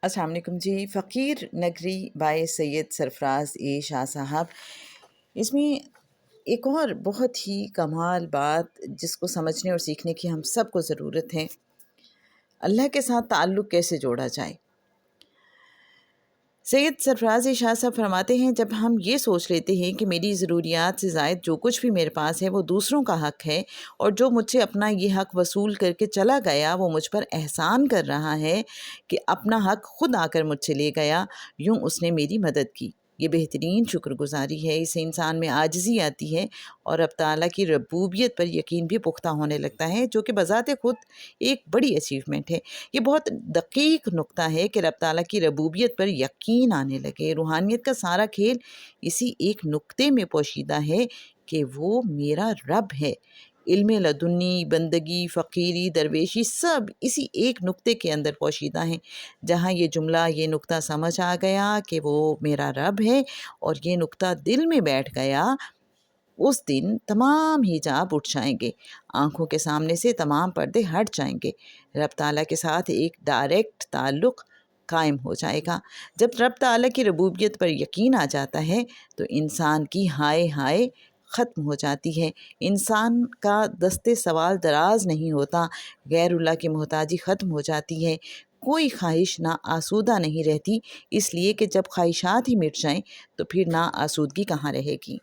السلام علیکم جی۔ فقیر نگری بائے سید سرفراز شاہ صاحب، اس میں ایک اور بہت ہی کمال بات جس کو سمجھنے اور سیکھنے کی ہم سب کو ضرورت ہے، اللہ کے ساتھ تعلق کیسے جوڑا جائے۔ سید سرفراز شاہ صاحب فرماتے ہیں، جب ہم یہ سوچ لیتے ہیں کہ میری ضروریات سے زائد جو کچھ بھی میرے پاس ہے وہ دوسروں کا حق ہے، اور جو مجھ سے اپنا یہ حق وصول کر کے چلا گیا وہ مجھ پر احسان کر رہا ہے کہ اپنا حق خود آ کر مجھ سے لے گیا، یوں اس نے میری مدد کی، یہ بہترین شکر گزاری ہے۔ اس سے انسان میں عاجزی آتی ہے اور رب تعالیٰ کی ربوبیت پر یقین بھی پختہ ہونے لگتا ہے، جو کہ بذات خود ایک بڑی اچیومنٹ ہے۔ یہ بہت دقیق نقطہ ہے کہ رب تعالیٰ کی ربوبیت پر یقین آنے لگے۔ روحانیت کا سارا کھیل اسی ایک نقطے میں پوشیدہ ہے کہ وہ میرا رب ہے۔ علم لدنی، بندگی، فقیری، درویشی سب اسی ایک نقطے کے اندر پوشیدہ ہیں۔ جہاں یہ جملہ، یہ نقطہ سمجھ آ گیا کہ وہ میرا رب ہے اور یہ نقطہ دل میں بیٹھ گیا، اس دن تمام حجاب اٹھ جائیں گے، آنکھوں کے سامنے سے تمام پردے ہٹ جائیں گے، رب تعالیٰ کے ساتھ ایک ڈائریکٹ تعلق قائم ہو جائے گا۔ جب رب تعالیٰ کی ربوبیت پر یقین آ جاتا ہے تو انسان کی ہائے ہائے ختم ہو جاتی ہے، انسان کا دست سوال دراز نہیں ہوتا، غیر اللہ کی محتاجی ختم ہو جاتی ہے، کوئی خواہش نا آسودہ نہیں رہتی، اس لیے کہ جب خواہشات ہی مٹ جائیں تو پھر نا آسودگی کہاں رہے گی۔